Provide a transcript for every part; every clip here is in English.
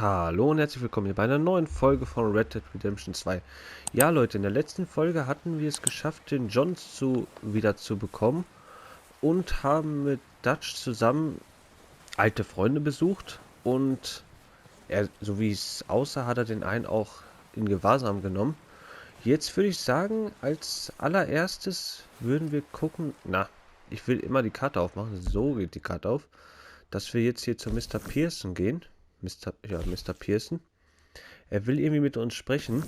Hallo und herzlich willkommen hier bei einer neuen Folge von Red Dead Redemption 2. Ja Leute, in der letzten Folge hatten wir es geschafft, den Johns wieder zu bekommen und haben mit Dutch zusammen alte Freunde besucht und so wie es aussah, hat er den einen auch in Gewahrsam genommen. Jetzt würde ich sagen, als allererstes würden wir gucken, ich will immer die Karte aufmachen, so geht die Karte auf, dass wir jetzt hier zu Mr. Pearson gehen. Mr. Pearson. Er will irgendwie mit uns sprechen.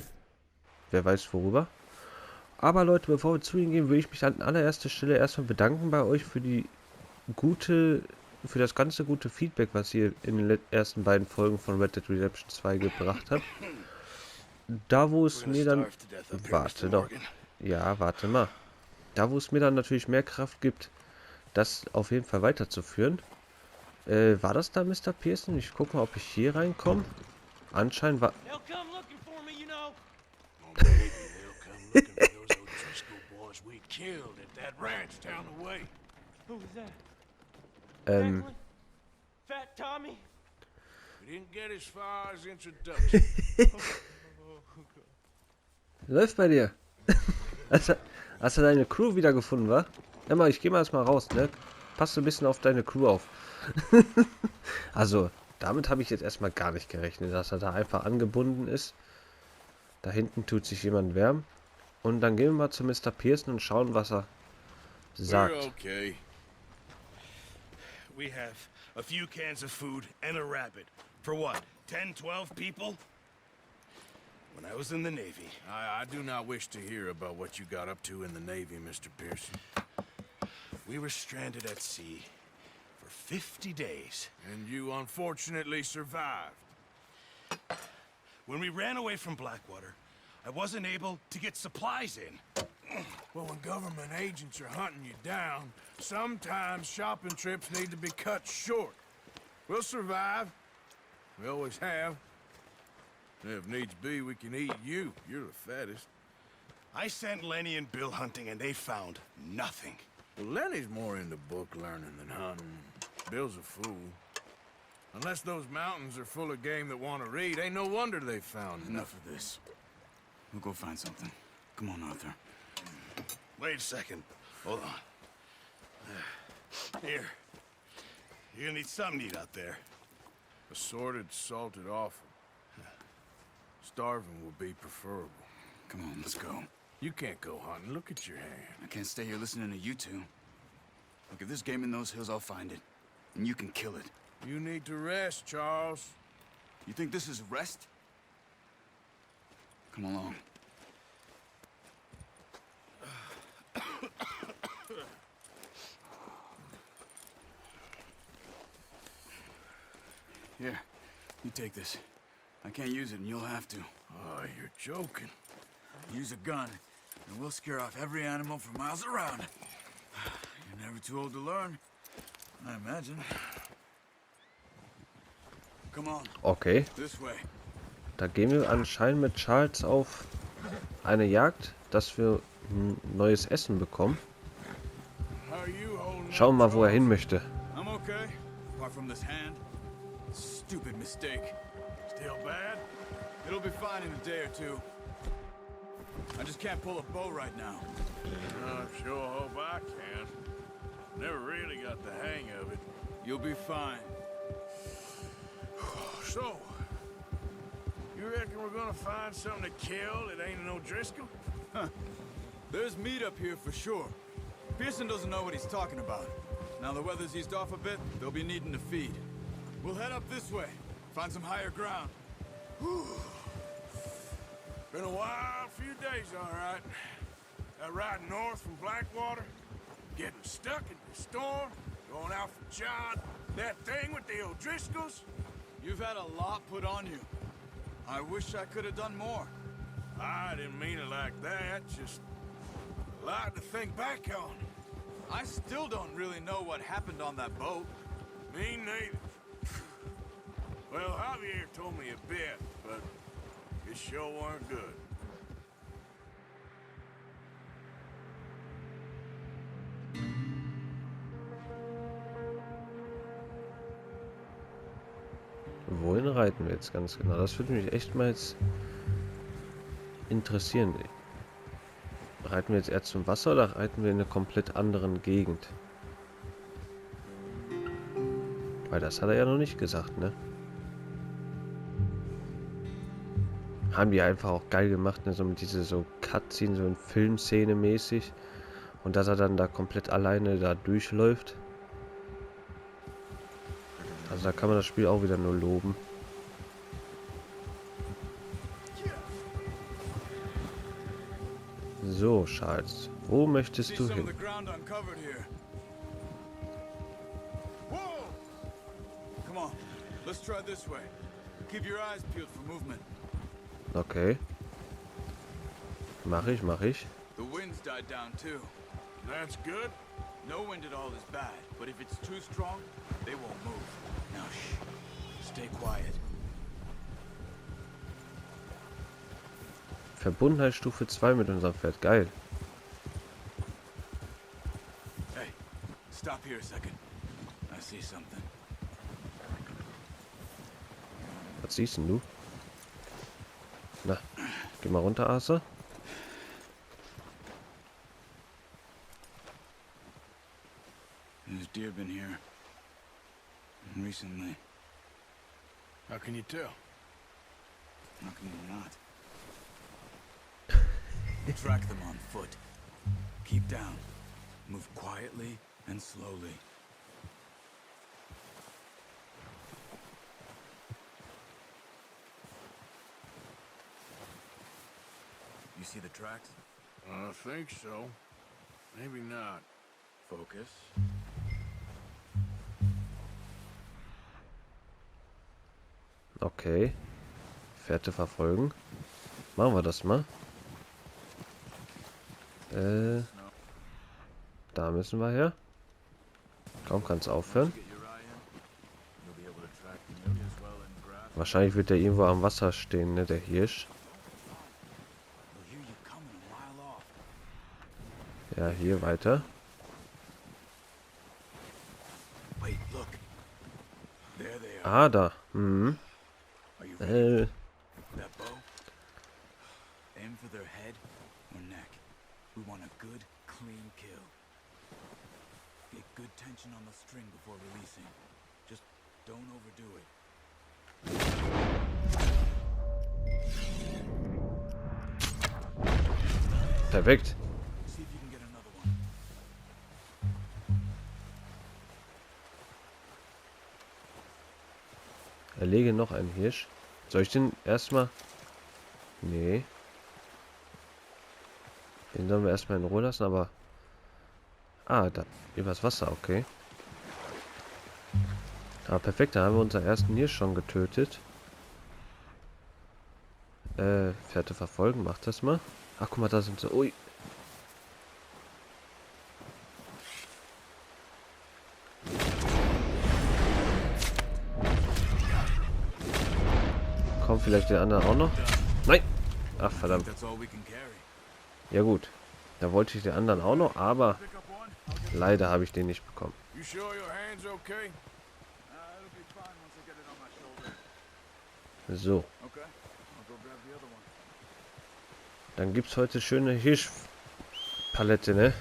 Wer weiß worüber. Aber Leute, bevor wir zu ihm gehen, würde ich mich an allererster Stelle erstmal bedanken bei euch für für das ganze gute Feedback, was ihr in den ersten beiden Folgen von Red Dead Redemption 2 gebracht habt. Da wo es mir dann... Warte doch. Ja, warte mal. Da wo es mir dann natürlich mehr Kraft gibt, das auf jeden Fall weiterzuführen. War das da Mr. Pearson? Ich gucke mal, ob ich hier reinkomme. Anscheinend war... Fat Tommy? We didn't get as far as introduction. Läuft bei dir. Hast du deine Crew wiedergefunden, wa? Emma, ich gehe mal erstmal raus, ne? Passt ein bisschen auf deine Crew auf. Also, damit habe ich jetzt erstmal gar nicht gerechnet, dass er da einfach angebunden ist. Da hinten tut sich jemand wärmen. Und dann gehen wir mal zu Mr. Pearson und schauen, was er sagt. We're okay. We have a few cans of food and a rabbit. For what, 10, 12 people? When I was in the Navy. I do not wish to hear about what you got up to in the Navy, Mr. Pearson. We were stranded at sea for 50 days. And you unfortunately survived. When we ran away from Blackwater, I wasn't able to get supplies in. Well, when government agents are hunting you down, sometimes shopping trips need to be cut short. We'll survive. We always have. If needs be, we can eat you. You're the fattest. I sent Lenny and Bill hunting, and they found nothing. Well, Lenny's more into book learning than hunting. Bill's a fool. Unless those mountains are full of game that want to read, ain't no wonder they found Enough of this. We'll go find something. Come on, Arthur. Wait a second. Hold on. Here. You're gonna need something to eat out there. Assorted, salted offal. Starving will be preferable. Come on, let's go. You can't go hunting. Look at your hand. I can't stay here listening to you two. Look, if there's game in those hills, I'll find it. And you can kill it. You need to rest, Charles. You think this is rest? Come along. Here, you take this. I can't use it, and you'll have to. Oh, you're joking. Use a gun, and we'll scare off every animal for miles around. You're never too old to learn, I imagine. Come on. Okay. This way. Da gehen wir anscheinend mit Charles auf eine Jagd, dass wir ein neues Essen bekommen. How are you holding up, Schauen wir mal, wo er hin möchte. I'm okay, apart from this hand. Stupid mistake. Still bad? It'll be fine in a day or two. I just can't pull a bow right now. I sure hope I can. Never really got the hang of it. You'll be fine. So, you reckon we're gonna find something to kill that ain't no Driscoll? Huh. There's meat up here for sure. Pearson doesn't know what he's talking about. Now the weather's eased off a bit, they'll be needing to feed. We'll head up this way, find some higher ground. Been a wild few days, all right. That ride north from Blackwater, getting stuck in the storm, going out for John, that thing with the O'Driscolls. You've had a lot put on you. I wish I could have done more. I didn't mean it like that, just a lot to think back on. I still don't really know what happened on that boat. Me neither. Well, Javier told me a bit, but it sure weren't good. Wohin reiten wir jetzt ganz genau? Das würde mich echt mal jetzt interessieren. Reiten wir jetzt eher zum Wasser oder reiten wir in eine komplett anderen Gegend? Weil das hat er ja noch nicht gesagt, ne? Haben die einfach auch geil gemacht, ne? So mit diese so Cutscene, so in Filmszene mäßig. Und dass er dann da komplett alleine da durchläuft. Also da kann man das Spiel auch wieder nur loben. So, Charles, wo möchtest du hin? Okay. Mach ich. The wind's died down too. That's good. No wind at all is bad, but if it's too strong, they won't move. Now shh. Stay quiet. Verbundenheitsstufe 2 mit unserem Pferd. Geil. Hey, stop here a second. I see something. Was siehst denn du? Na, geh mal runter, Arthur. There's deer been here recently. How can you tell? How can you not? Track them on foot. Keep down. Move quietly and slowly. You see the tracks? I think so. Maybe not. Focus. Okay. Fährte verfolgen. Machen wir das mal. Da müssen wir her. Kaum kann es aufhören. Wahrscheinlich wird der irgendwo am Wasser stehen, ne, der Hirsch. Ja, hier weiter. Ah, da. Mhm. That bow? Aim for their head or neck. We want a good, clean kill. Get good tension on the string before releasing. Just don't overdo it. Perfekt. See if you can get another one. Erlege noch einen Hirsch. Soll ich den erstmal? Nee. Den sollen wir erstmal in Ruhe lassen, aber... Ah, da. Übers Wasser, okay. Ah, perfekt, da haben wir unseren ersten Hirsch schon getötet. Fährte verfolgen, macht das mal. Ach, guck mal, da sind sie. Ui. Kommt vielleicht der andere auch noch? Nein! Ach, verdammt. Ja gut. Da wollte ich den anderen auch noch, aber leider habe ich den nicht bekommen. So. Dann gibt es heute schöne Hirschpalette, ne?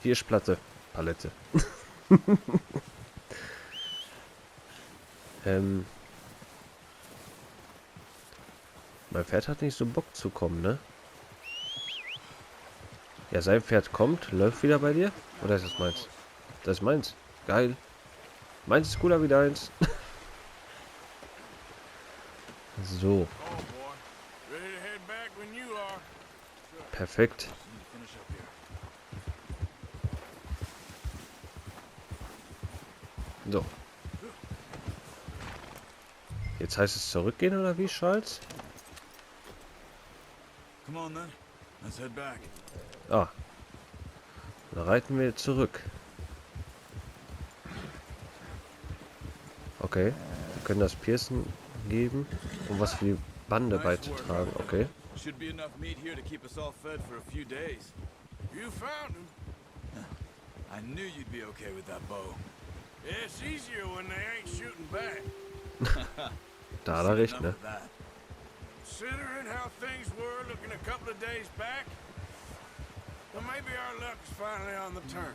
Hirschplatte. Palette. Mein Pferd hat nicht so Bock zu kommen, ne? Ja, sein Pferd kommt, läuft wieder bei dir. Oder ist das meins? Das ist meins. Geil. Meins ist cooler wie deins. So. Perfekt. So. Jetzt heißt es zurückgehen oder wie, Charles? Come on then. Let's head back. Ah. Dann reiten wir zurück. Okay. Wir können das Piercen geben, um was für die Bande beizutragen. Okay. Should be enough meat here to keep us all fed for a few days. You found him. I knew you'd be okay with that bow. It's easier when they ain't shooting back. Da hat er recht, ne? Considering how things were looking a couple of days back, well, maybe our luck is finally on the turn.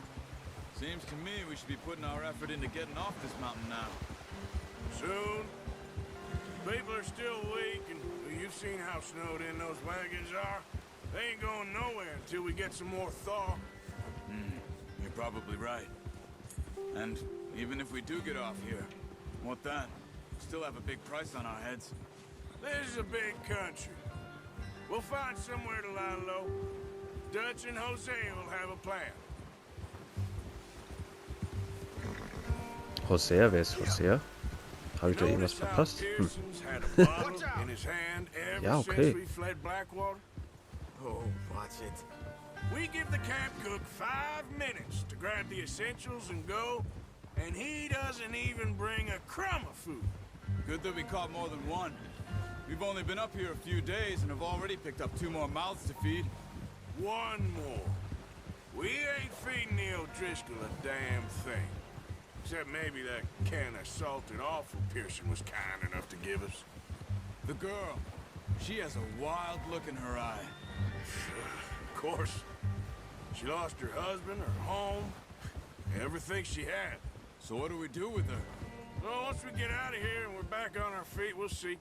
Seems to me we should be putting our effort into getting off this mountain now. Soon. People are still weak, and you've seen how snowed in those wagons are. They ain't going nowhere until we get some more thaw. You're probably right. And even if we do get off here, what then? We still have a big price on our heads. This is a big country. We'll find somewhere to lie low. Dutch and Jose will have a plan. Hosea, wer ist Hosea? Habe ich da irgendwas verpasst? Ja, okay. Oh, watch it. We give the camp cook 5 minutes to grab the essentials and go, and he doesn't even bring a crumb of food. Good that we caught more than one. We've only been up here a few days and have already picked up 2 more mouths to feed. One more. We ain't feeding the O'Driscoll a damn thing. Except maybe that can of salted offal Pearson was kind enough to give us. The girl. She has a wild look in her eye. Of course. She lost her husband, her home, everything she had. So what do we do with her? Well, once we get out of here and we're back on our feet, we'll see.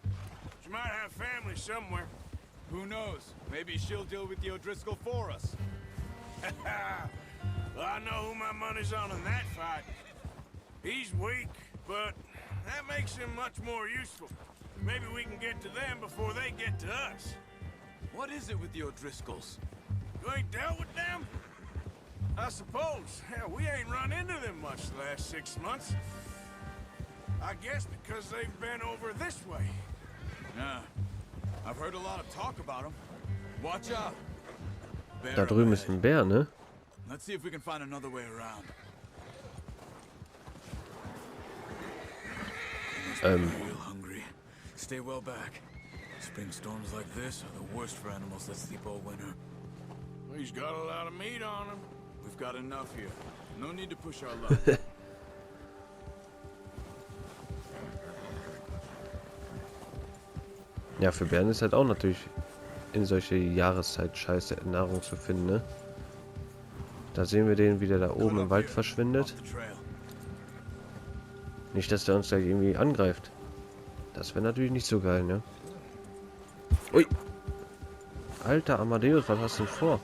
She might have family somewhere. Who knows? Maybe she'll deal with the O'Driscoll for us. Well, I know who my money's on in that fight. He's weak, but that makes him much more useful. Maybe we can get to them before they get to us. What is it with the O'Driscolls? You ain't dealt with them? I suppose. Hell, we ain't run into them much the last 6 months. I guess because they've been over this way. Yeah. I've heard a lot of talk about them. Watch out. Da drüben ist ein Bär, ne? Let's see if we can find another way around. Real hungry. Stay well back. Spring storms like this are the worst for animals that sleep all winter. Well, he's got a lot of meat on him. We've got enough here. No need to push our luck. Ja, für Bären ist halt auch natürlich in solche Jahreszeit scheiße Nahrung zu finden, ne? Da sehen wir den, wie der da oben im Wald verschwindet. Nicht, dass der uns gleich irgendwie angreift. Das wäre natürlich nicht so geil, ne? Ui! Alter Amadeus, was hast du denn vor?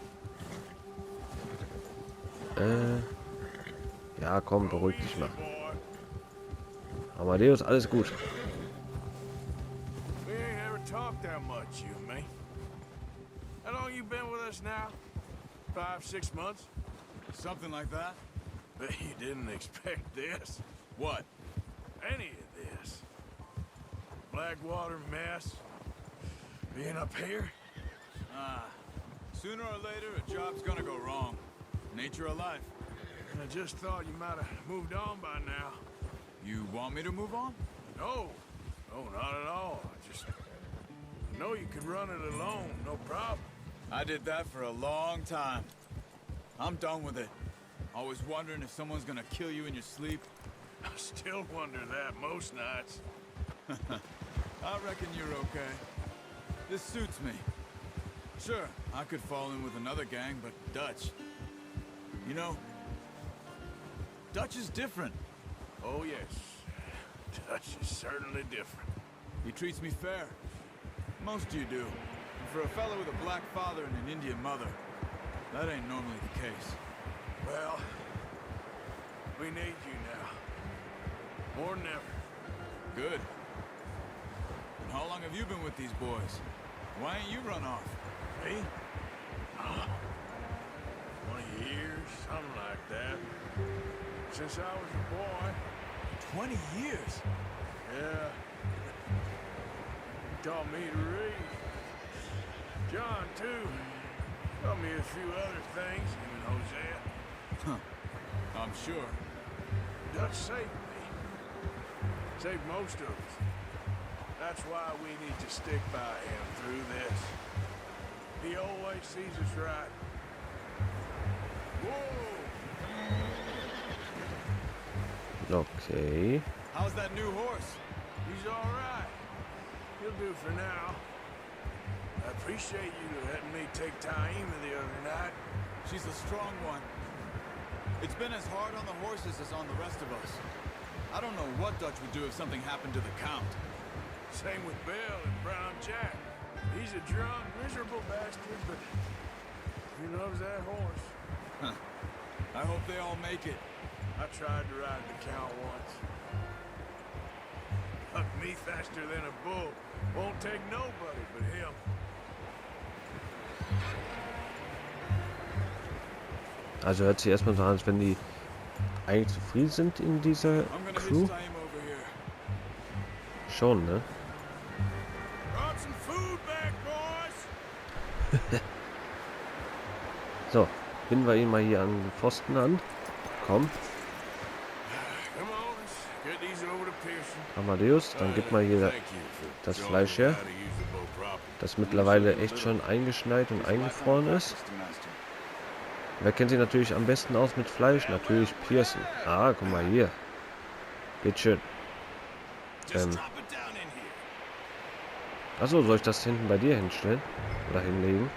Ja, komm, beruhig dich mal. Amadeus, alles gut. We ain't ever talked that much, you and me. How long you been with us now? 5, 6 months? Something like that? Bet you didn't expect this. What? Any of this. Blackwater mess. Being up here? Sooner or later, a job's gonna go wrong. Nature of life. I just thought you might have moved on by now. You want me to move on? No. No, not at all. I know you could run it alone, no problem. I did that for a long time. I'm done with it. Always wondering if someone's gonna kill you in your sleep. I still wonder that most nights. I reckon you're okay. This suits me. Sure, I could fall in with another gang, but Dutch... You know, Dutch is different. Oh, yes. Dutch is certainly different. He treats me fair. Most of you do. And for a fellow with a black father and an Indian mother, that ain't normally the case. Well, we need you now. More than ever. Good. And how long have you been with these boys? Why ain't you run off? Me? 20 years, something like that. Since I was a boy. 20 years? Yeah. He taught me to read. John, too. Taught me a few other things, him and Hosea. Huh. I'm sure. Dutch saved me. Saved most of us. That's why we need to stick by him through this. He always sees us right. Whoa! Okay. How's that new horse? He's all right. He'll do for now. I appreciate you letting me take Taima the other night. She's a strong one. It's been as hard on the horses as on the rest of us. I don't know what Dutch would do if something happened to the Count. Same with Bill and Brown Jack. He's a drunk, miserable bastard, but he loves that horse. Huh. I hope they all make it. I tried to ride the Count once. Hucked me faster than a bull. Won't take nobody but him. Also hört sich erstmal so an, als wenn die eigentlich zufrieden sind in dieser Crew. Schon, ne? Brought some food back, boys. So, binden wir ihn mal hier an den Pfosten an. Komm, Come on, let's get these over to Pearson. Amadeus, dann gib mal hier das Fleisch her, das mittlerweile echt schon eingeschneit und eingefroren ist. Wer kennt sich natürlich am besten aus mit Fleisch? Natürlich Pearson. Ah, guck mal hier. Geht schön. Achso, soll ich das hinten bei dir hinstellen? Oder hinlegen?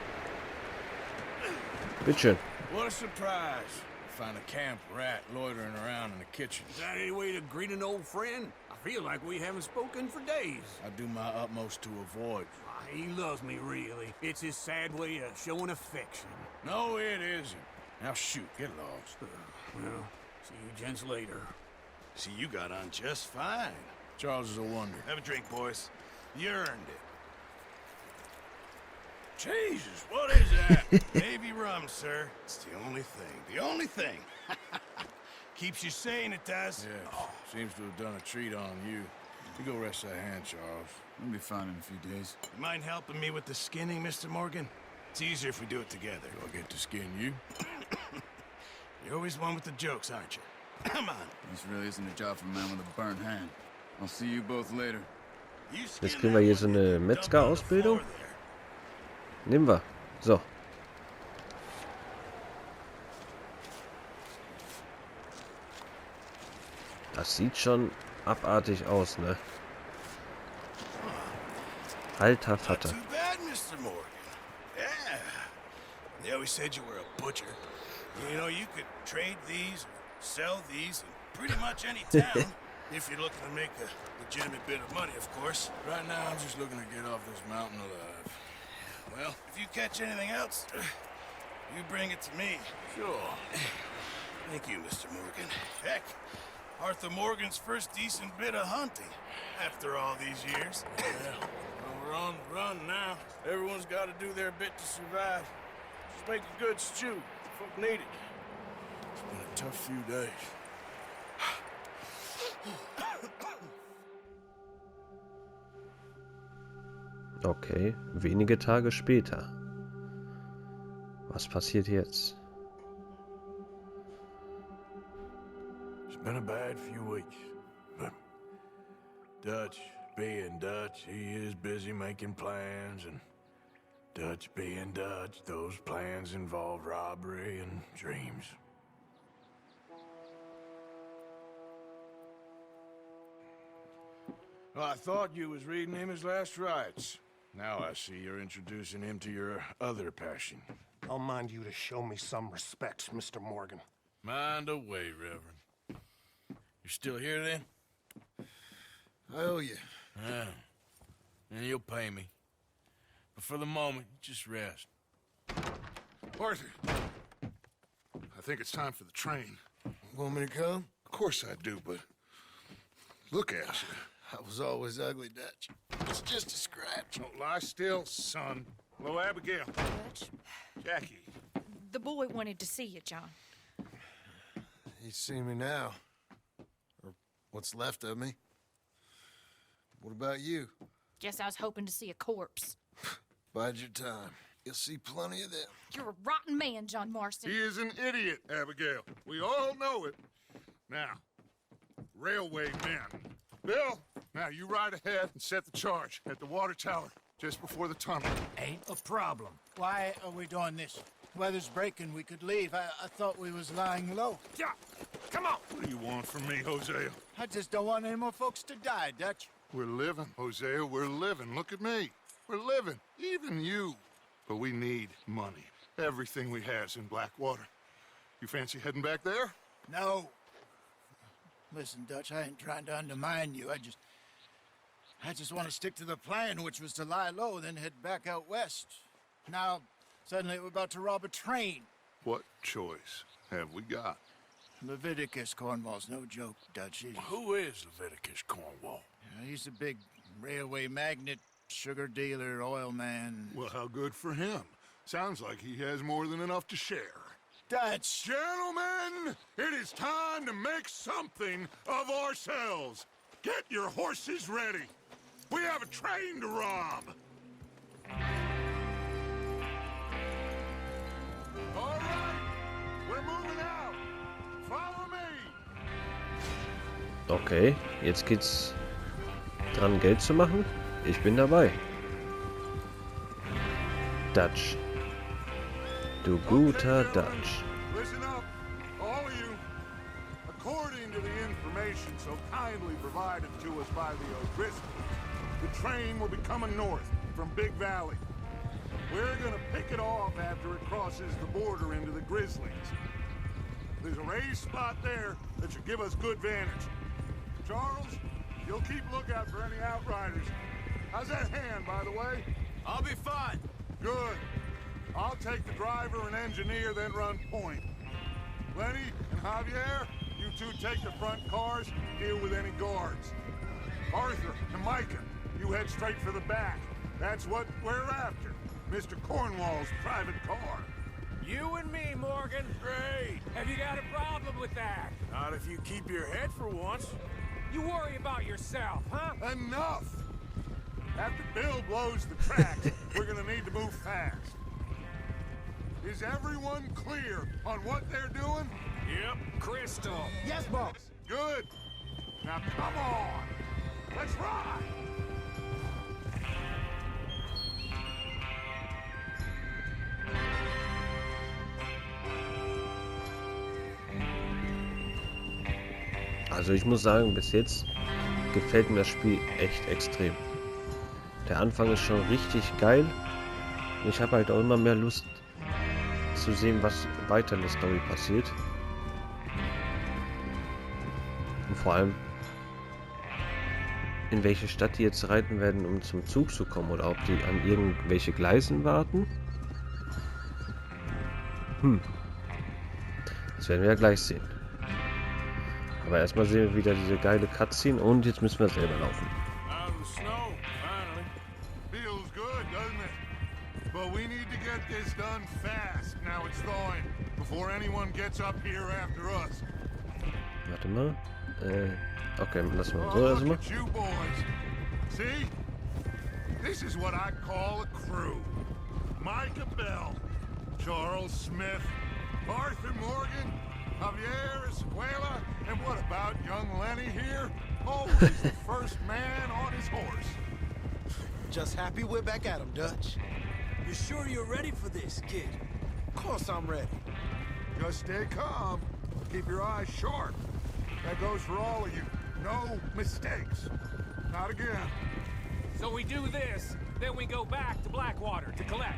Bitteschön. What a surprise. Find a camp rat loitering around in the kitchen. Is that any way to greet an old friend? I feel like we haven't spoken for days. I do my utmost to avoid. He loves me, really. It's his sad way of showing affection. No, it isn't. Now shoot, get lost. Well, see you gents later. See, you got on just fine. Charles is a wonder. Have a drink, boys. You earned it. Jesus, what is that? Navy rum, sir. It's the only thing. The only thing. Keeps you sane, it does. Yeah, seems to have done a treat on you. You go rest that hand, Charles. We'll be fine in a few days. You mind helping me with the skinning, Mr. Morgan? It's easier if we do it together. Do I get to skin you? You're always one with the jokes, aren't you? Come on. This really isn't a job for a man with a burnt hand. I'll see you both later. You skin Jetzt kriegen wir hier so eine Metzger-Ausbildung. Nehmen wir. So. Das sieht schon abartig aus, ne? Alter Not Vater. too bad, Mr. Morgan. Yeah. They always said you were a butcher. You know, you could trade these, or sell these in pretty much any town. If you're looking to make a legitimate bit of money, of course. Right now, I'm just looking to get off this mountain alive. Well, if you catch anything else, you bring it to me. Sure. Thank you, Mr. Morgan. Heck, Arthur Morgan's first decent bit of hunting after all these years. Well, we're on the run now. Everyone's got to do their bit to survive. Just make a good stew. Folk need it. It's been a tough few days. Okay, wenige Tage später. Was passiert jetzt? It's been a bad few weeks, but Dutch being Dutch, he is busy making plans, and Dutch being Dutch, those plans involve robbery and dreams. Well, I thought you was reading him his last rites. Now I see you're introducing him to your other passion. I'll mind you to show me some respect, Mr. Morgan. Mind away, Reverend. You're still here, then? I owe you. Yeah. And you'll pay me. But for the moment, just rest. Arthur, I think it's time for the train. Want me to come? Of course I do, but look at you. I was always ugly, Dutch. It's just a scratch. Don't lie still, son. Hello, Abigail. Dutch, Jackie. the boy wanted to see you, John. You see me now. Or what's left of me. What about you? Guess I was hoping to see a corpse. Bide your time. You'll see plenty of them. You're a rotten man, John Marston. He is an idiot, Abigail. We all know it. Now, railway men. Bill, now you ride ahead and set the charge at the water tower just before the tunnel. Ain't a problem. Why are we doing this? Weather's breaking. We could leave. I thought we was lying low. Yeah, come on. What do you want from me, Hosea? I just don't want any more folks to die, Dutch. We're living, Hosea, we're living. Look at me. We're living, even you. But we need money. Everything we has in Blackwater. You fancy heading back there? No. Listen, Dutch, I ain't trying to undermine you. I just want to stick to the plan, which was to lie low, then head back out west. Now, suddenly we're about to rob a train. What choice have we got? Leviticus Cornwall's no joke, Dutch. Who is Leviticus Cornwall? He's a big railway magnate, sugar dealer, oil man. Well, how good for him. Sounds like he has more than enough to share. Dutch! Gentlemen, it is time to make something of ourselves. Get your horses ready. We have a train to rob. All right, we're moving out. Follow me. Okay, jetzt geht's dran, Geld zu machen. Ich bin dabei. Dutch. Du guter Dutch. Listen up, all of you. According to the information so kindly provided to us by the O'Driscolls, the train will be coming north from Big Valley. We're gonna pick it off after it crosses the border into the Grizzlies. There's a raised spot there that should give us good vantage. Charles, you'll keep lookout for any outriders. How's that hand, by the way? I'll be fine. Good. I'll take the driver and engineer, then run point. Lenny and Javier, you two take the front cars, deal with any guards. Arthur and Micah, you head straight for the back. That's what we're after. Mr. Cornwall's private car. You and me, Morgan. Great. Have you got a problem with that? Not if you keep your head for once. You worry about yourself, huh? Enough! After Bill blows the tracks, we're gonna need to move fast. Is everyone clear on what they're doing? Yep. Crystal. Yes, boss. Good. Now come on. Let's ride. Also ich muss sagen, bis jetzt gefällt mir das Spiel echt extrem. Der Anfang ist schon richtig geil. Und ich habe halt auch immer mehr Lust zu sehen, was weiter in der Story passiert. Und vor allem, in welche Stadt die jetzt reiten werden, um zum Zug zu kommen. Oder ob die an irgendwelche Gleisen warten. Das werden wir ja gleich sehen. Aber erstmal sehen wir wieder diese geile Cutscene und jetzt müssen wir selber laufen. Out of the snow, finally. Feels good, doesn't it? But we need to get this done fast. Now it's thawing. Before anyone gets up here after us. Warte mal. Okay, lassen wir so Oh, erstmal. look at you boys. See? This is what I call a crew. Micah Bell, Charles Smith, Arthur Morgan, Javier Escuela, and what about young Lenny here? Always the first man on his horse. Just happy we're back at him, Dutch. You sure you're ready for this, kid? Of course I'm ready. Just stay calm. Keep your eyes sharp. That goes for all of you. No mistakes. Not again. So we do this, then we go back to Blackwater to collect.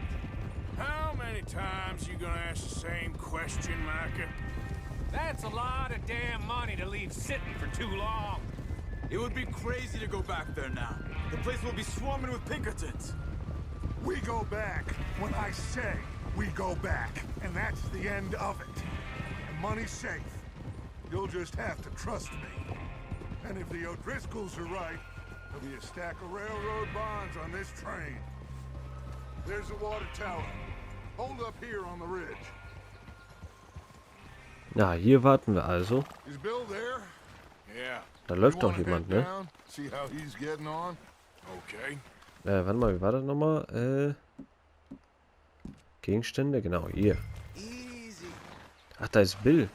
How many times you gonna ask the same question, Micah? That's a lot of damn money to leave sitting for too long. It would be crazy to go back there now. The place will be swarming with Pinkertons. We go back when I say we go back. And that's the end of it. And money's safe. You'll just have to trust me. And if the O'Driscolls are right, there'll be a stack of railroad bonds on this train. There's the water tower. Hold up here on the ridge. Ja, hier warten wir also. Is Bill there? Yeah. Da läuft You doch wanna jemand, head ne? down, see how he's getting on? Okay. Warte mal, wie war das nochmal? Gegenstände, genau, hier. Easy. Ach, da ist Bill.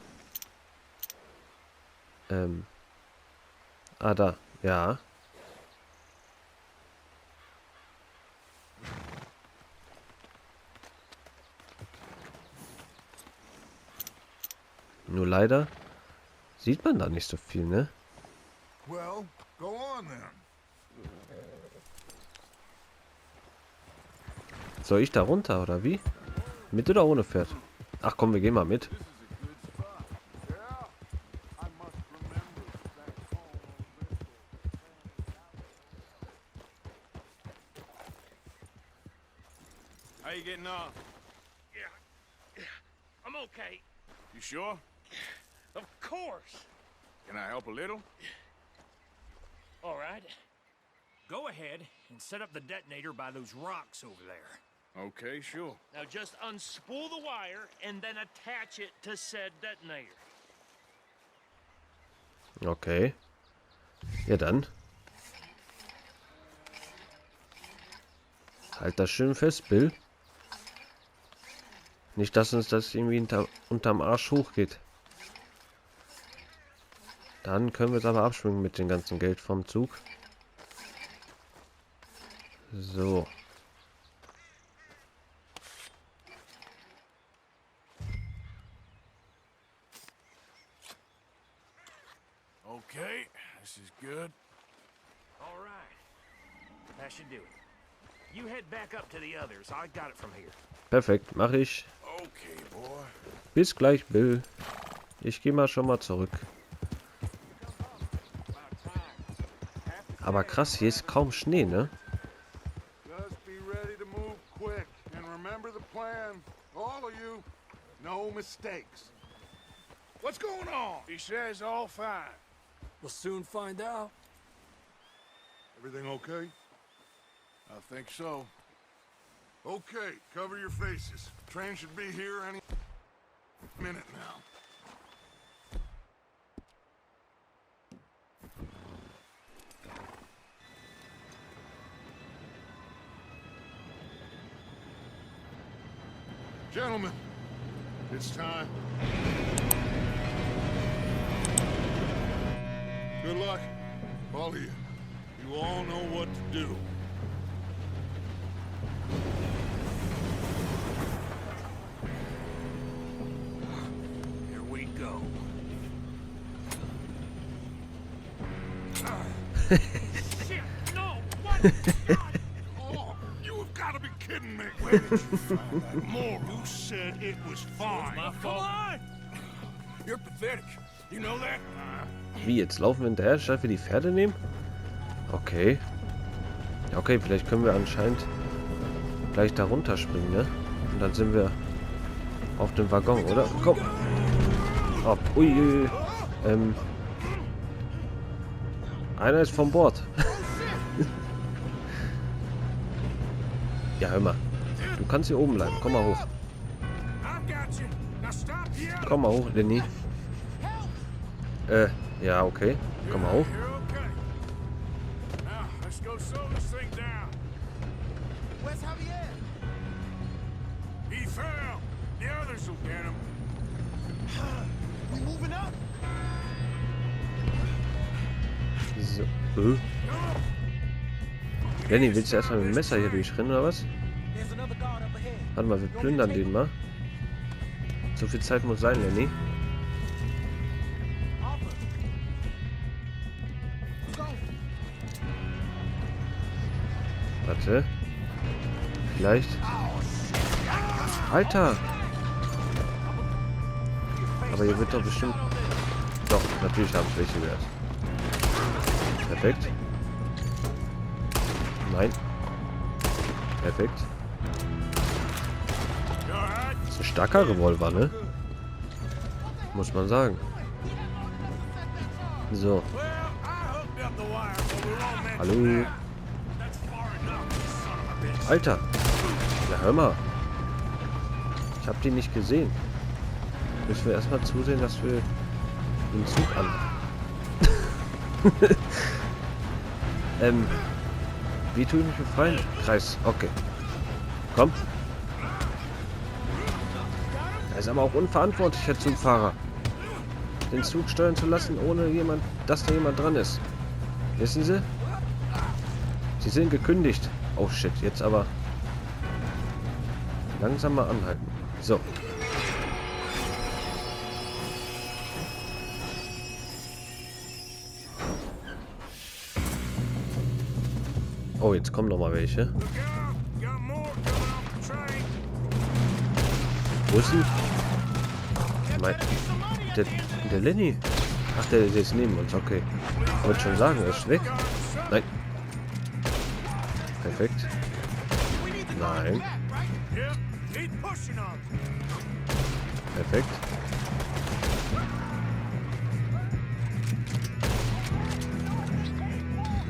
Da. Ja. Nur leider sieht man da nicht so viel, ne? Well, go on then. Soll ich da runter oder wie? Mit oder ohne Pferd? Ach komm, wir gehen mal mit. How you getting on? Yeah, I'm okay. You sure? Of course. Can I help a little? All right. Go ahead and set up the detonator by those rocks over there. Okay, sure. Now just unspool the wire and then attach it to said detonator. Okay. Ja dann. Halt das schön fest, Bill. Nicht, dass uns das irgendwie unterm Arsch hochgeht. Dann können wir es aber abschwingen mit dem ganzen Geld vom Zug. So. Okay, this is good. All right. That should do it. You head back up to the others. I got it from here. Perfekt, mache ich. Okay, boy. Bis gleich, Bill. Ich gehe mal schon mal zurück. Aber krass, hier ist kaum Schnee, ne? Just be ready to move quick. And remember the plan. All of you. No mistakes. What's going on? He says all fine. We'll soon find out. Everything okay? I think so. Okay, cover your faces. Train should be here any minute now. Gentlemen, it's time. Good luck, all of you. You all know what to do. Here we go. Shit, no! What? Oh, you have got to be kidding me. Where did you find that moron? You said it was fine. My fault. You're pathetic. You know that? Wie, jetzt laufen wir hinterher, statt wir die Pferde nehmen? Okay. Ja, okay, vielleicht können wir anscheinend gleich da runterspringen, ne? Und dann sind wir auf dem Waggon, oder? Komm! Ab. Ui. Einer ist vom Bord. Ja, hör mal. Du kannst hier oben bleiben. Komm mal hoch. Komm mal hoch, Lenny. Ja, okay. Komm mal hoch. Let's go slow this thing down. Where's Javier? He fell. The others will get him. We moving up? So. Lenny, willst du erstmal mit dem Messer hier durchrennen, oder was? There's another guard up ahead. Warte mal, wir plündern den mal. So viel Zeit muss sein, Lenny. Warte. Vielleicht. Alter! Aber hier wird doch bestimmt... Doch, natürlich haben es welche gehört. Perfekt. Nein. Perfekt. Das ist ein starker Revolver, ne? Muss man sagen. So. Hallo. Alter. Ja, hör mal. Ich hab die nicht gesehen. Müssen wir erstmal zusehen, dass wir den Zug an... Wie tue ich mich befreien? Kreis. Okay. Komm. Er ist aber auch unverantwortlich, Herr Zugfahrer. Den Zug steuern zu lassen, ohne dass da jemand dran ist. Wissen Sie? Sie sind gekündigt. Oh shit, jetzt aber langsam mal anhalten. So. Oh, jetzt kommen noch mal welche. Wo ist denn? Der Lenny. Ach, der ist neben uns, okay. Ich wollte schon sagen, er ist weg. Nein. Perfekt. Nein. Perfekt.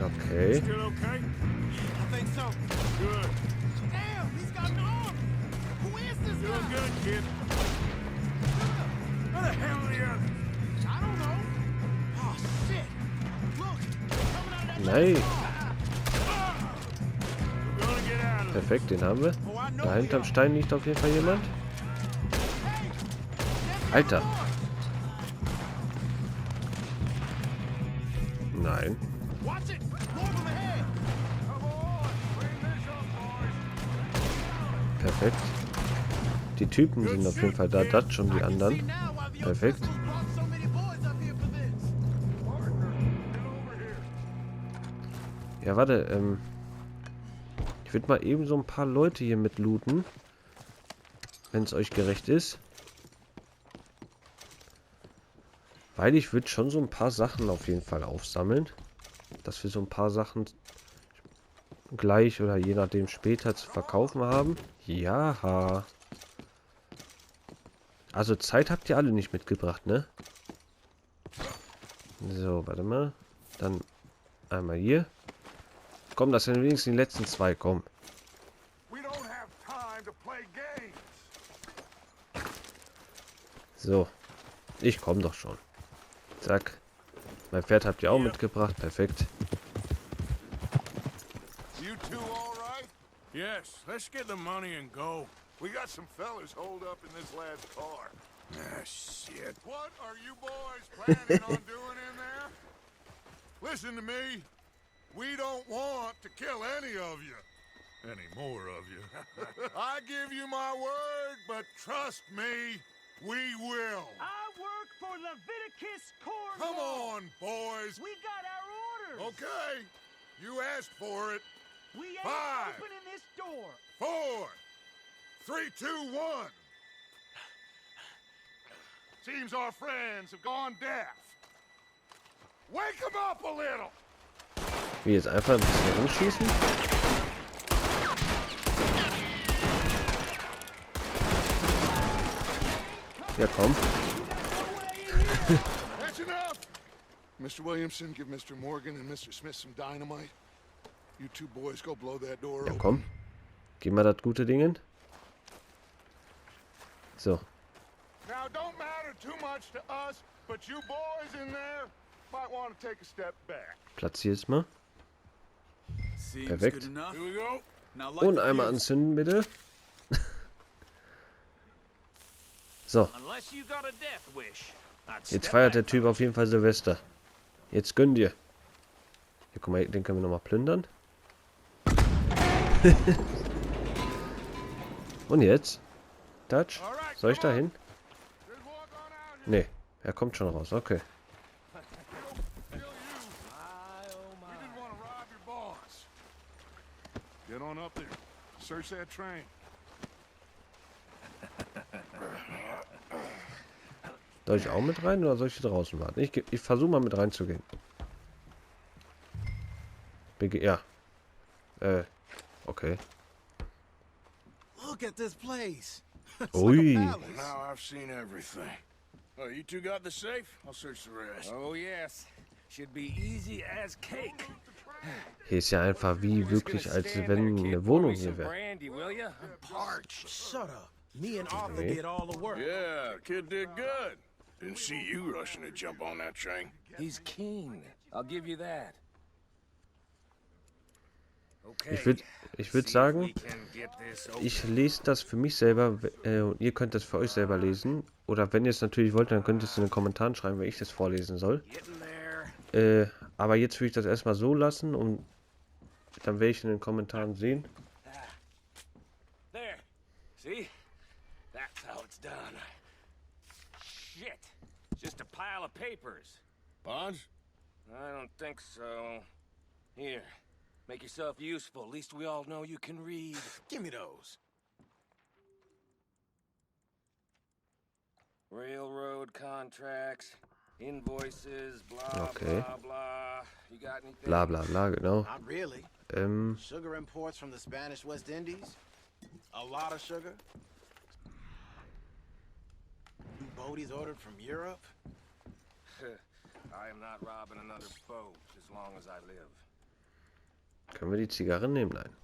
Okay. Nein. Perfekt, den haben wir. Da hinterm Stein liegt auf jeden Fall jemand. Alter. Nein. Perfekt. Die Typen sind auf jeden Fall da. Dutch und die anderen. Perfekt. Ja, warte. Ich würde mal eben so ein paar Leute hier mit looten. Wenn es euch gerecht ist. Weil ich würde schon so ein paar Sachen auf jeden Fall aufsammeln. Dass wir so ein paar Sachen gleich oder je nachdem später zu verkaufen haben. Ja. Also Zeit habt ihr alle nicht mitgebracht, ne? So, warte mal. Dann einmal hier. Komm, das sind wenigstens die letzten zwei, komm. So. Ich komme doch schon. Zack. Mein Pferd habt ihr auch mitgebracht. Perfekt. Yes, let's get the money and go. We got some fellas holed up in this lad's car. Ah, shit. What are you boys planning on doing in there? Listen to me. We don't want to kill any of you. Any more of you. I give you my word, but trust me, we will. I work for Leviticus Corps. Come on, boys. We got our orders. Okay. You asked for it. We ain't 5, opening this door. 4, 3, 2, 1. Seems our friends have gone deaf. Wake them up a little. Wie jetzt einfach ein bisschen rumschießen? Ja, komm. That's enough. Mr. Williamson, give Mr. Morgan and Mr. Smith some dynamite. You two boys go blow that door Ja, open. komm. Geh mal das gute Dingen. So. Now, don't matter too much to us, but you boys in there might want to take a step back. Platzier's mal. Perfekt. Here we go. Und einmal anzünden, bitte. So. Jetzt feiert der Typ auf jeden Fall Silvester. Jetzt gönn dir. Hier, guck mal, den können wir nochmal plündern. Und jetzt? Dutch? Soll ich da hin? Nee, er kommt schon raus. Okay. Get on up there. Search that train. Soll ich auch mit rein oder soll ich hier draußen warten? Ich versuche mal mit reinzugehen. Ja. Okay. Look at this place. Ui. Now I've seen everything. Oh, you two got the safe? I'll search the rest. Oh, yes. Should be easy as cake. Hier ist ja einfach wie wirklich, als wenn eine Wohnung hier wäre. Shut up. Me and Arthur did all the work. Yeah, kid did good. Didn't see you rushing to jump on that train. He's keen. I'll give you that. Ich würde sagen, ich lese das für mich selber und ihr könnt das für euch selber lesen. Oder wenn ihr es natürlich wollt, dann könnt ihr es in den Kommentaren schreiben, wenn ich das vorlesen soll. Aber jetzt würde ich das erstmal so lassen und dann werde ich in den Kommentaren sehen. There. See? That's how it's done. Shit. Just a pile of papers. Bonds? I don't think so. Here. Make yourself useful. At least we all know you can read. Give me those. Railroad contracts, invoices, blah, Okay. blah, blah. You got anything? Bla bla bla, genau. Not really. Sugar imports from the Spanish West Indies. A lot of sugar. New boaties ordered from Europe. I am not robbing another boat as long as I live. Können wir die Zigarren nehmen? Nein.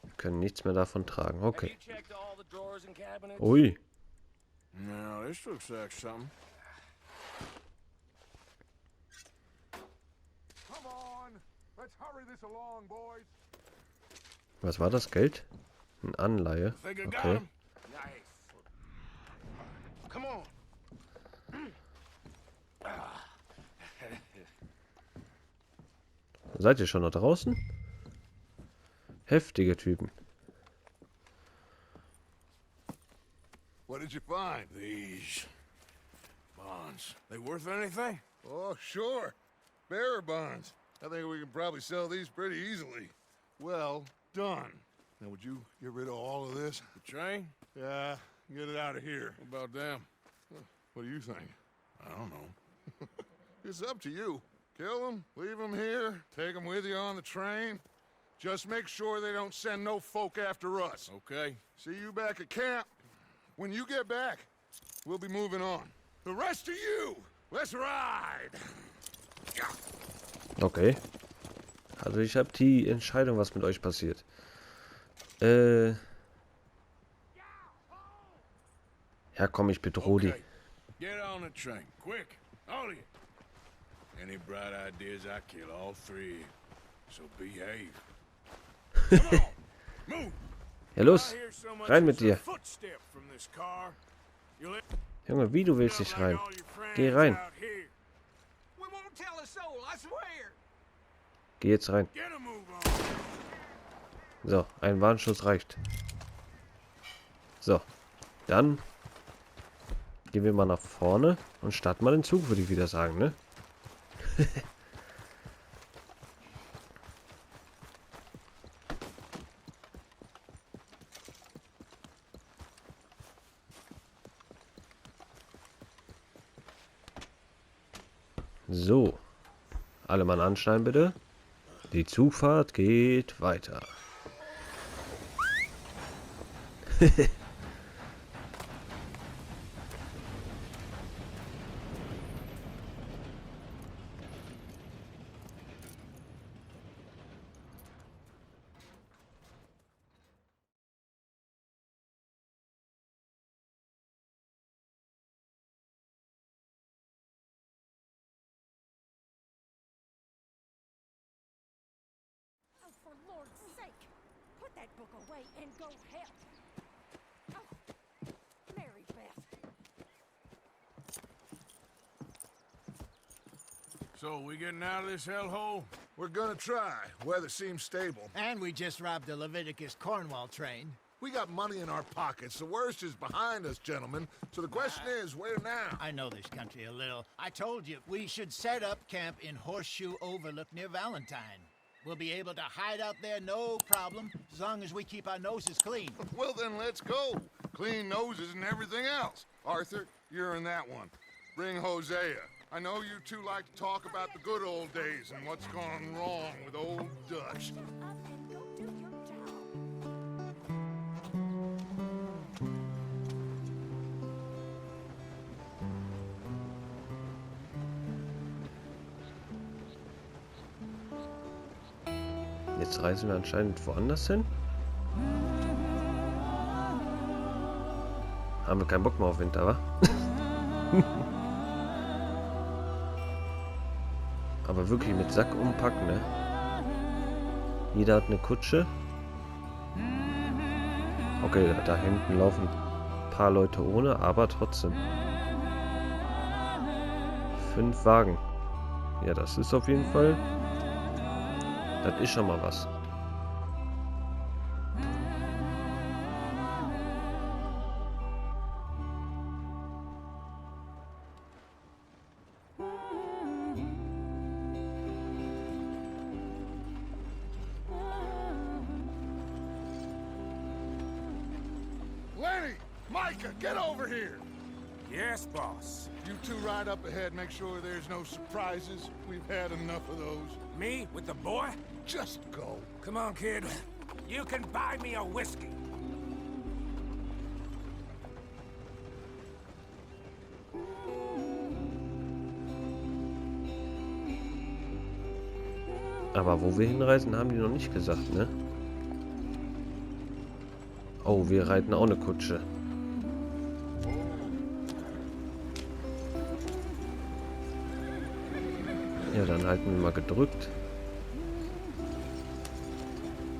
Wir können nichts mehr davon tragen. Okay. Have you checked all the drawers and cabinets? Ui. Now, this looks like something. Come on, let's hurry this along, boys. Was war das Geld? Eine Anleihe. Think I got Okay. him? Nice. Come on. Seid ihr schon da draußen? Heftige Typen. What did you find? These bonds. They worth anything? Oh, sure. Bearer bonds. I think we can probably sell these pretty easily. Well done. Now, would you get rid of all of this? The train? Yeah, get it out of here. What about them? What do you think? I don't know. It's up to you. Kill them, leave them here, take them with you on the train. Just make sure they don't send no folk after us. Okay. See you back at camp. When you get back, we'll be moving on. The rest of you, let's ride! Okay. Also ich habe die Entscheidung, was mit euch passiert. Ja komm, ich bedrohe die. Okay. Get on the train, quick, all of you. Any bright ideas, I kill all three. So behave. Come on, move. Ja los, I hear so much rein mit as a dir. footstep from this car. You'll end Junge, wie du willst up nicht like rein? all your friends Geh rein. out here. We won't tell a soul, I swear. Geh jetzt rein. Get a move on. So, ein Warnschuss reicht. So, dann gehen wir mal nach vorne und starten mal den Zug, würde ich wieder sagen, ne? So, alle Mann anschneiden bitte. Die Zugfahrt geht weiter. Oh, for Lord's sake, put that book away and go help. Oh, Mary Beth. So, we getting out of this hellhole? We're gonna try. Weather seems stable. And we just robbed a Leviticus Cornwall train. We got money in our pockets. The worst is behind us, gentlemen. So the question is, where now? I know this country a little. I told you, we should set up camp in Horseshoe Overlook near Valentine. We'll be able to hide out there, no problem, as long as we keep our noses clean. Well, then let's go. Clean noses and everything else. Arthur, you're in that one. Bring Hosea. I know you two like to talk about the good old days and what's gone wrong with old Dutch. Up and go do your job. Jetzt reisen wir anscheinend woanders hin. Haben wir keinen Bock mehr auf Winter, wa? Aber wirklich mit Sack umpacken, ne? Jeder hat eine Kutsche. Okay, da hinten laufen ein paar Leute ohne, aber trotzdem. 5 Wagen. Ja, das ist auf jeden Fall... Das ist schon mal was. Micah, get over here! Yes, boss. You two ride up ahead, make sure there's no surprises. We've had enough of those. Me with the boy? Just go. Come on, kid. You can buy me a whiskey. Aber wo wir hinreisen, haben die noch nicht gesagt, ne? Oh, wir reiten auch eine Kutsche. Ja, dann halten wir mal gedrückt.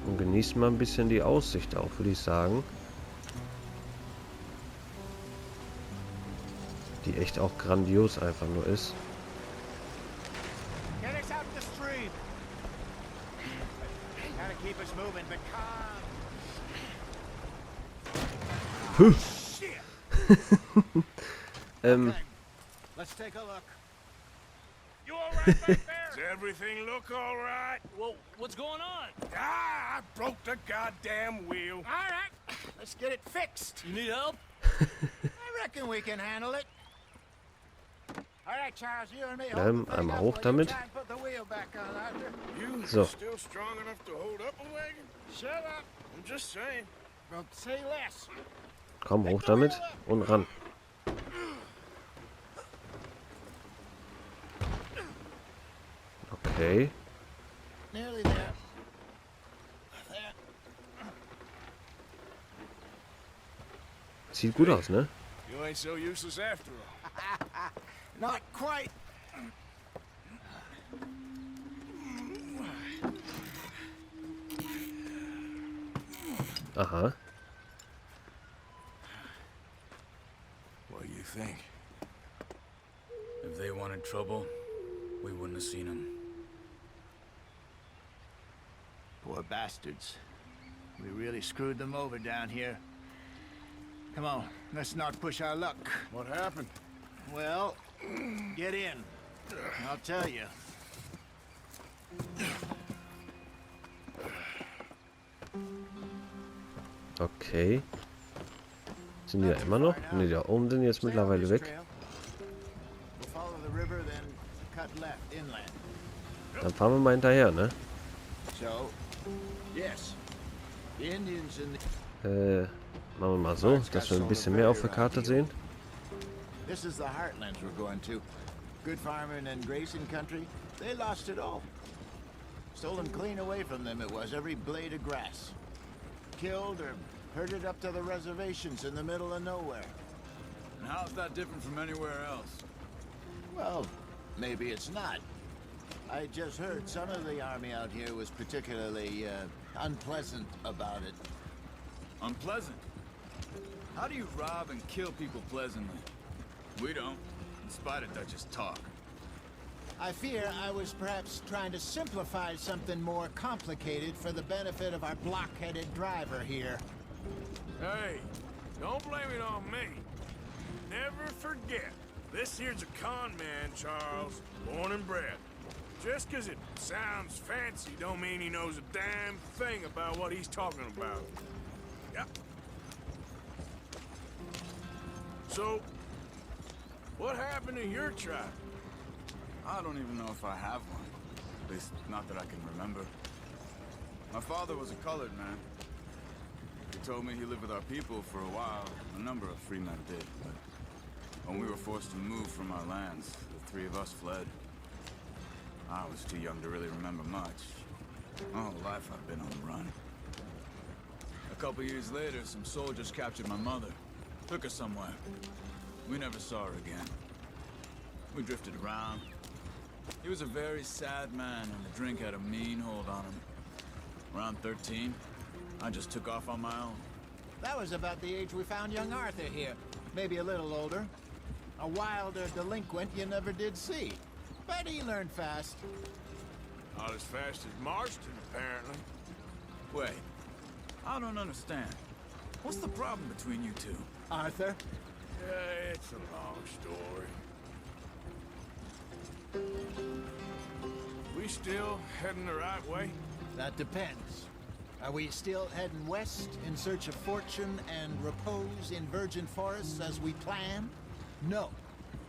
Und genießen mal ein bisschen die Aussicht auch, würde ich sagen. Die echt auch grandios einfach nur ist. Get us out the stream. Gotta keep us moving, but calm. Okay, let's take a look. You all right back there? Does everything look all right? Well, what's going on? Ah, I broke the goddamn wheel. All right, let's get it fixed. You need help? I reckon we can handle it. All right, Charles, you and me. hold the thing einmal up hoch while you damit. try and put the wheel back on, Arthur. You So. still strong enough to hold up a wagon? Shut up. I'm just saying. Well, say less. Komm, hoch damit und ran. Okay. Nearly there. There. Sieht gut aus, ne? You ain't so useless after all. Not quite. Aha. What do you think? If they wanted trouble, we wouldn't have seen them. Poor bastards. We really screwed them over down here. Come on, let's not push our luck. What happened? Well, get in. I'll tell you. Okay. Sind die da immer noch? Ne, da oben sind jetzt mittlerweile weg. We'll follow the river, then cut left inland. Dann fahren wir mal hinterher, ne? So, yes. The Indians in the... Machen wir mal so, dass wir ein bisschen mehr auf der Karte sehen. This is the heartlands we're going to. Good farming and grazing country. They lost it all. Stolen clean away from them it was, every blade of grass. Killed or herded up to the reservations in the middle of nowhere. And how's that different from anywhere else? Well, maybe it's not. I just heard some of the army out here was particularly unpleasant about it. Unpleasant? How do you rob and kill people pleasantly? We don't, in spite of Dutch's talk. I fear I was perhaps trying to simplify something more complicated for the benefit of our block-headed driver here. Hey, don't blame it on me. Never forget, this here's a con man, Charles, born and bred. Just 'cause it sounds fancy don't mean he knows a damn thing about what he's talking about. Yep. So, what happened to your tribe? I don't even know if I have one. At least, not that I can remember. My father was a colored man. He told me he lived with our people for a while. A number of free men did, but when we were forced to move from our lands, the three of us fled. I was too young to really remember much. My whole life I've been on the run. A couple years later, some soldiers captured my mother. Took her somewhere. We never saw her again. We drifted around. He was a very sad man, and the drink had a mean hold on him. Around 13, I just took off on my own. That was about the age we found young Arthur here. Maybe a little older. A wilder delinquent you never did see. But he learned fast. Not as fast as Marston, apparently. Wait, I don't understand. What's the problem between you two? Arthur? Yeah, it's a long story. We still heading the right way? That depends. Are we still heading west in search of fortune and repose in virgin forests as we planned? No.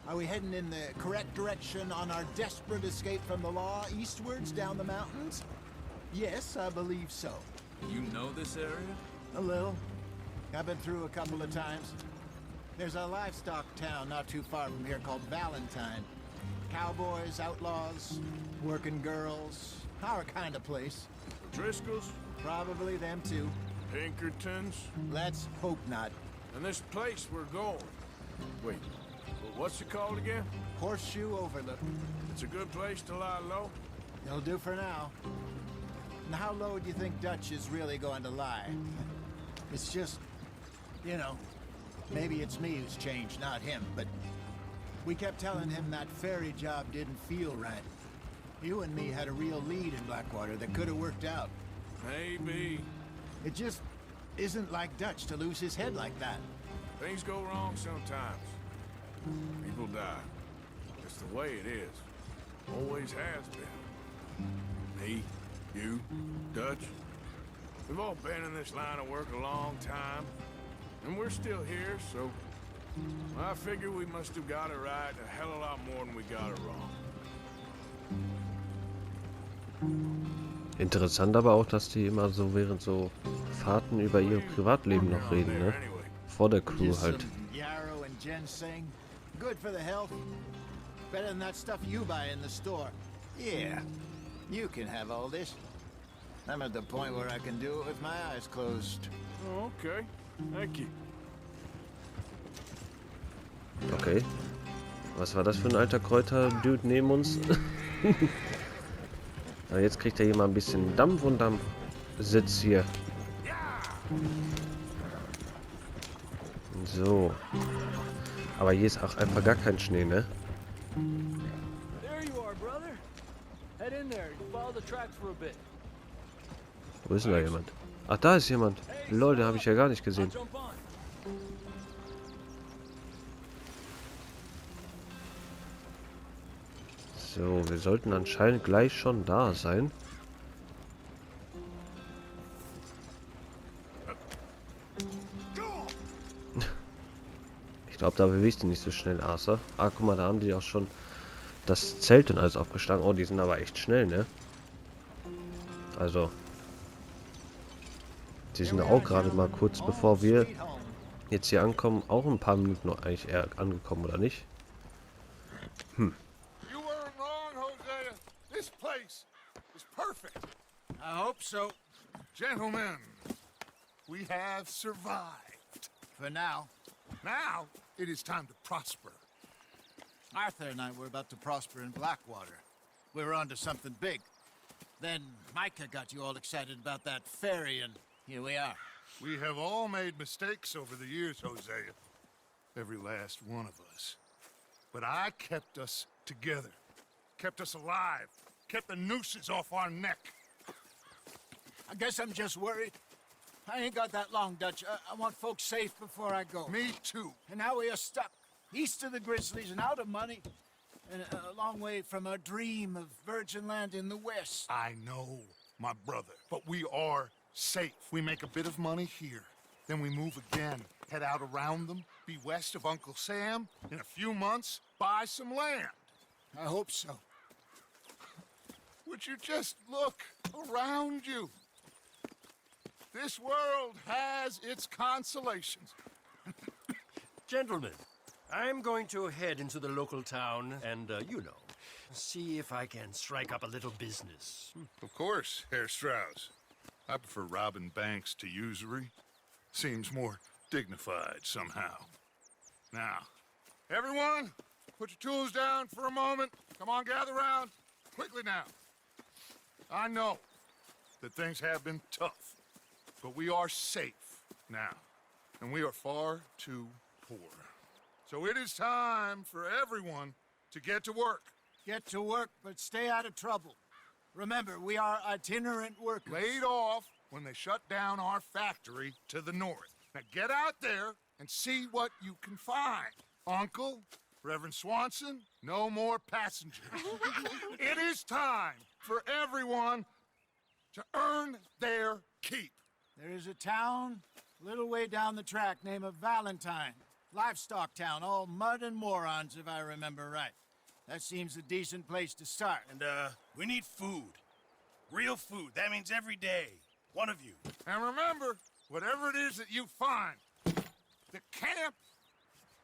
Are we heading in the correct direction on our desperate escape from the law eastwards down the mountains? Yes, I believe so. You know this area? A little. I've been through a couple of times. There's a livestock town not too far from here called Valentine. Cowboys, outlaws, working girls, our kind of place. Driscoll's? Probably them too. Pinkertons? Let's hope not. And this place we're going. Wait, what's it called again? Horseshoe Overlook. It's a good place to lie low? It'll do for now. And how low do you think Dutch is really going to lie? It's just, you know, maybe it's me who's changed, not him, but we kept telling him that ferry job didn't feel right. You and me had a real lead in Blackwater that could have worked out. Maybe. It just isn't like Dutch to lose his head like that. Things go wrong sometimes. People die. It's the way it is. Always has been. Me, you, Dutch. We've all been in this line of work a long time. And we're still here, so I figure we must have got it right a hell of a lot more than we got it wrong. Interessant aber auch, dass die immer so während so Fahrten über ihr Privatleben noch reden, ne? Vor der Crew halt. Yarrow and ginseng. Good for the health. Better than that stuff you buy in the store. Yeah, you can have all this. I'm at the point where I can do it with my eyes closed. Oh, okay. Thank you. Okay. Was war das für ein alter Kräuter-Dude neben uns? Aber jetzt kriegt er hier mal ein bisschen Dampf und dann sitzt hier. So. Aber hier ist auch einfach gar kein Schnee, ne? Wo ist denn da jemand? Ach, da ist jemand. Lol, den habe ich ja gar nicht gesehen. So, wir sollten anscheinend gleich schon da sein. Ich glaube, da bewegst du nicht so schnell, Arthur. Ah, guck mal, da haben die auch schon das Zelt und alles aufgeschlagen. Oh, die sind aber echt schnell, ne? Also, die sind auch gerade mal kurz bevor wir jetzt hier ankommen, auch ein paar Minuten noch eigentlich eher angekommen, oder nicht? Hm. This place is perfect. I hope so. Gentlemen, we have survived. For now. Now, it is time to prosper. Arthur and I were about to prosper in Blackwater. We were onto something big. Then Micah got you all excited about that ferry, and here we are. We have all made mistakes over the years, Hosea. Every last one of us. But I kept us together. Kept us alive. Kept the nooses off our neck. I guess I'm just worried. I ain't got that long, Dutch. I want folks safe before I go. Me too. And now we are stuck, east of the Grizzlies and out of money, and a long way from our dream of virgin land in the west. I know, my brother, but we are safe. We make a bit of money here, then we move again, head out around them, be west of Uncle Sam, in a few months, buy some land. I hope so. Would you just look around you? This world has its consolations. Gentlemen, I'm going to head into the local town and, you know, see if I can strike up a little business. Of course, Herr Strauss. I prefer robbing banks to usury. Seems more dignified somehow. Now, everyone, put your tools down for a moment. Come on, gather round. Quickly now. I know that things have been tough, but we are safe now, and we are far too poor. So it is time for everyone to get to work. Get to work, but stay out of trouble. Remember, we are itinerant workers. Laid off when they shut down our factory to the north. Now get out there and see what you can find. Uncle, Reverend Swanson, no more passengers. It is time for everyone to earn their keep. There is a town a little way down the track named Valentine. Livestock town, all mud and morons, if I remember right. That seems a decent place to start. And, we need food. Real food. That means every day. One of you. And remember, whatever it is that you find, the camp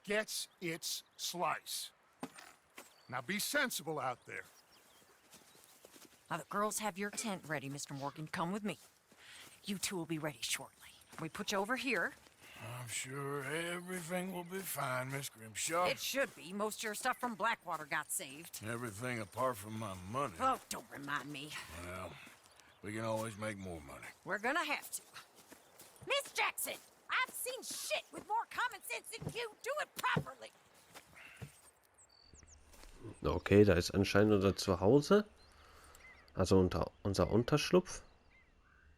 gets its slice. Now be sensible out there. Now the girls have your tent ready, Mr. Morgan. Come with me. You two will be ready shortly. We put you over here. I'm sure everything will be fine, Miss Grimshaw. It should be. Most of your stuff from Blackwater got saved. Everything apart from my money. Oh, don't remind me. Well, we can always make more money. We're gonna have to. Miss Jackson, I've seen shit with more common sense than you. Do it properly. Okay, da ist anscheinend unser Zuhause. Also unser Unterschlupf.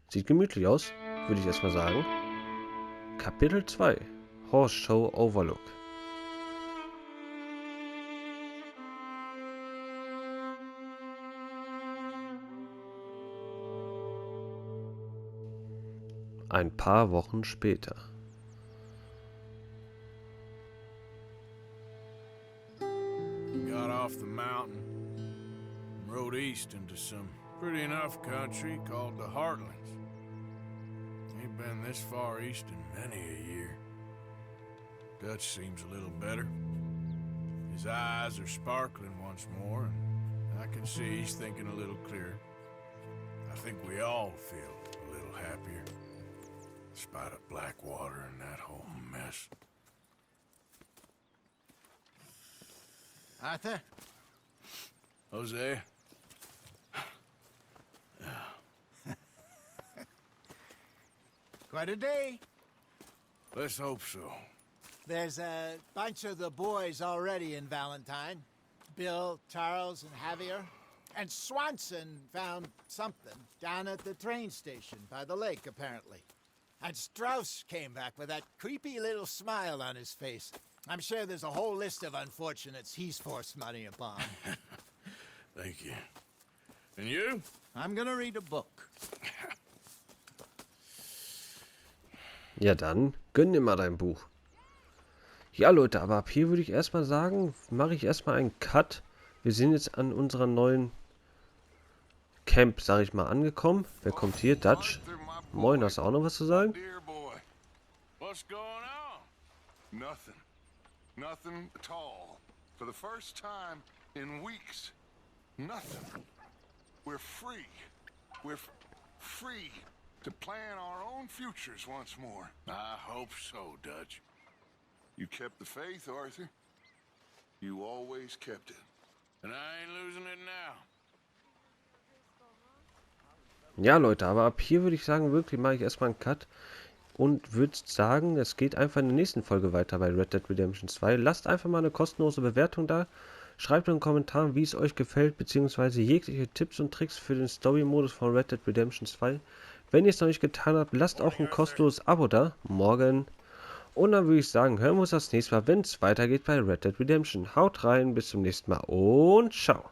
Sieht gemütlich aus, würde ich erstmal sagen. Kapitel 2. Horse Show Overlook. Ein paar Wochen später. Got off the mountain and rode east into some pretty enough country called the Heartlands. Ain't been this far east in many a year. Dutch seems a little better. His eyes are sparkling once more, and I can see he's thinking a little clearer. I think we all feel a little happier, in spite of Blackwater and that whole mess. Arthur? Jose? Quite a day. Let's hope so. There's a bunch of the boys already in Valentine. Bill, Charles, and Javier. And Swanson found something down at the train station by the lake, apparently. And Strauss came back with that creepy little smile on his face. I'm sure there's a whole list of unfortunates he's forced money upon. Thank you. And you? I'm gonna read a book. Ja dann, gönn dir mal dein Buch. Ja Leute, aber ab hier würde ich erstmal sagen, mache ich erstmal einen Cut. Wir sind jetzt an unserer neuen Camp, sag ich mal, angekommen. Wer kommt hier? Dutch. Moin, hast du auch noch was zu sagen? What's going on? Nothing. Nothing at all. For the first time in weeks. Nothing. We're free. We're free to plan our own futures once more. I hope so, Dutch. You kept the faith, Arthur. You always kept it. And I ain't losing it now. Ja Leute, aber ab hier würde ich sagen, wirklich mache ich erstmal einen Cut. Und würde sagen, es geht einfach in der nächsten Folge weiter bei Red Dead Redemption 2. Lasst einfach mal eine kostenlose Bewertung da. Schreibt in den Kommentaren, wie es euch gefällt, beziehungsweise jegliche Tipps und Tricks für den Story-Modus von Red Dead Redemption 2. Wenn ihr es noch nicht getan habt, lasst auch ein kostenloses Abo da. Morgen. Und dann würde ich sagen, hören wir uns das nächste Mal, wenn es weitergeht bei Red Dead Redemption. Haut rein, bis zum nächsten Mal und ciao.